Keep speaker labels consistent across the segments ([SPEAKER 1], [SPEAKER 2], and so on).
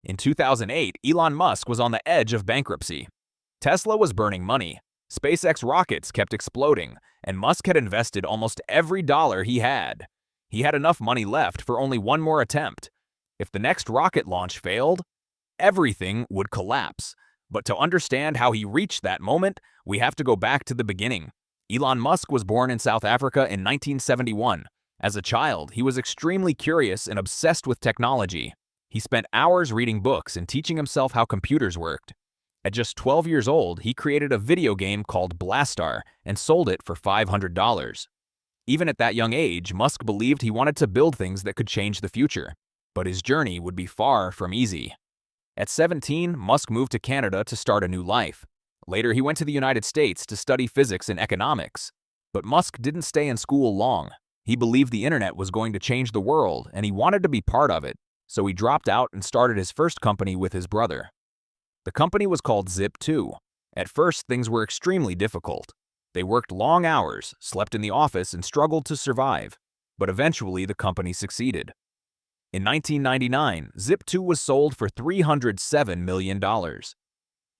[SPEAKER 1] In 2008, Elon Musk was on the edge of bankruptcy. Tesla was burning money, SpaceX rockets kept exploding, and Musk had invested almost every dollar he had. He had enough money left for only one more attempt. If the next rocket launch failed, everything would collapse. But to understand how he reached that moment, we have to go back to the beginning. Elon Musk was born in South Africa in 1971. As a child, he was extremely curious and obsessed with technology. He spent hours reading books and teaching himself how computers worked. At just 12 years old, he created a video game called Blastar and sold it for $500. Even at that young age, Musk believed he wanted to build things that could change the future. But his journey would be far from easy. At 17, Musk moved to Canada to start a new life. Later, he went to the United States to study physics and economics. But Musk didn't stay in school long. He believed the internet was going to change the world, and he wanted to be part of it. So he dropped out and started his first company with his brother. The company was called Zip2. At first, things were extremely difficult. They worked long hours, slept in the office, and struggled to survive. But eventually, the company succeeded. In 1999, Zip2 was sold for $307 million.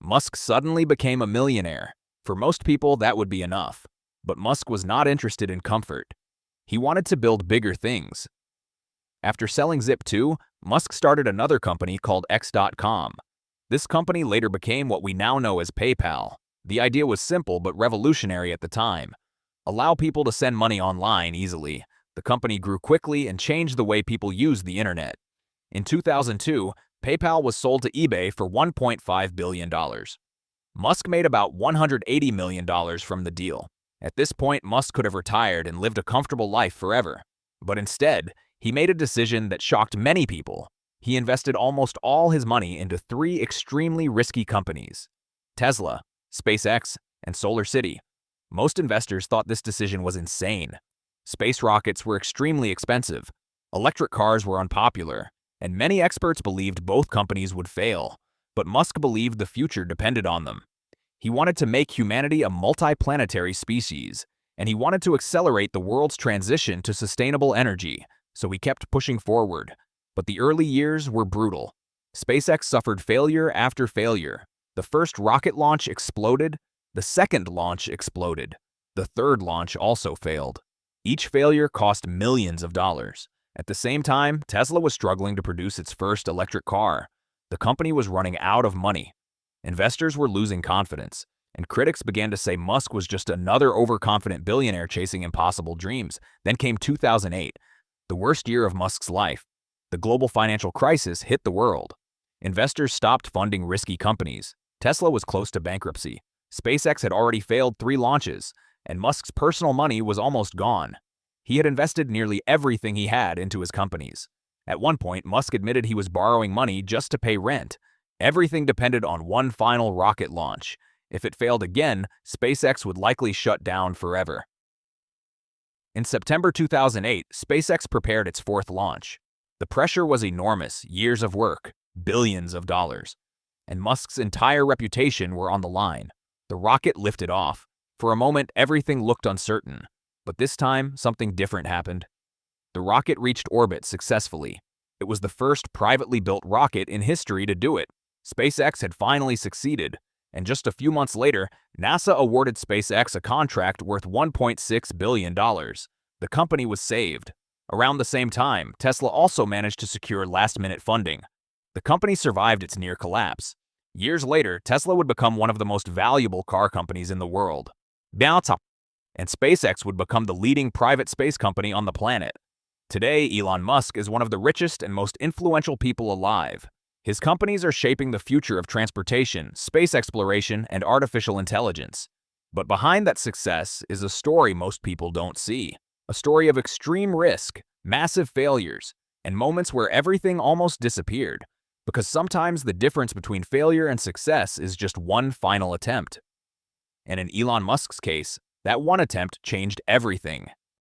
[SPEAKER 1] Musk suddenly became a millionaire. For most people, that would be enough. But Musk was not interested in comfort. He wanted to build bigger things. After selling Zip2, Musk started another company called X.com. This company later became what we now know as PayPal. The idea was simple but revolutionary at the time. Allow people to send money online easily. The company grew quickly and changed the way people use the internet. In 2002, PayPal was sold to eBay for $1.5 billion. Musk made about $180 million from the deal. At this point, Musk could have retired and lived a comfortable life forever. But instead, he made a decision that shocked many people. He invested almost all his money into three extremely risky companies: Tesla, SpaceX, and SolarCity. Most investors thought this decision was insane. Space rockets were extremely expensive, electric cars were unpopular, and many experts believed both companies would fail. But Musk believed the future depended on them. He wanted to make humanity a multi-planetary species, and he wanted to accelerate the world's transition to sustainable energy, so he kept pushing forward. But the early years were brutal. SpaceX suffered failure after failure. The first rocket launch exploded, the second launch exploded, the third launch also failed. Each failure cost millions of dollars. At the same time, Tesla was struggling to produce its first electric car. The company was running out of money. Investors were losing confidence, and critics began to say Musk was just another overconfident billionaire chasing impossible dreams. Then came 2008, the worst year of Musk's life. The global financial crisis hit the world. Investors stopped funding risky companies. Tesla was close to bankruptcy. SpaceX had already failed 3 launches, and Musk's personal money was almost gone. He had invested nearly everything he had into his companies. At one point, Musk admitted he was borrowing money just to pay rent. Everything depended on one final rocket launch. If it failed again, SpaceX would likely shut down forever. In September 2008, SpaceX prepared its 4th launch. The pressure was enormous, years of work, billions of dollars. And Musk's entire reputation were on the line. The rocket lifted off. For a moment, everything looked uncertain. But this time, something different happened. The rocket reached orbit successfully. It was the first privately built rocket in history to do it. SpaceX had finally succeeded. And just a few months later, NASA awarded SpaceX a contract worth $1.6 billion. The company was saved. Around the same time, Tesla also managed to secure last-minute funding. The company survived its near collapse. Years later, Tesla would become one of the most valuable car companies in the world. And SpaceX would become the leading private space company on the planet. Today, Elon Musk is one of the richest and most influential people alive. His companies are shaping the future of transportation, space exploration, and artificial intelligence. But behind that success is a story most people don't see. A story of extreme risk, massive failures, and moments where everything almost disappeared. Because sometimes the difference between failure and success is just one final attempt. And in Elon Musk's case, that one attempt changed everything.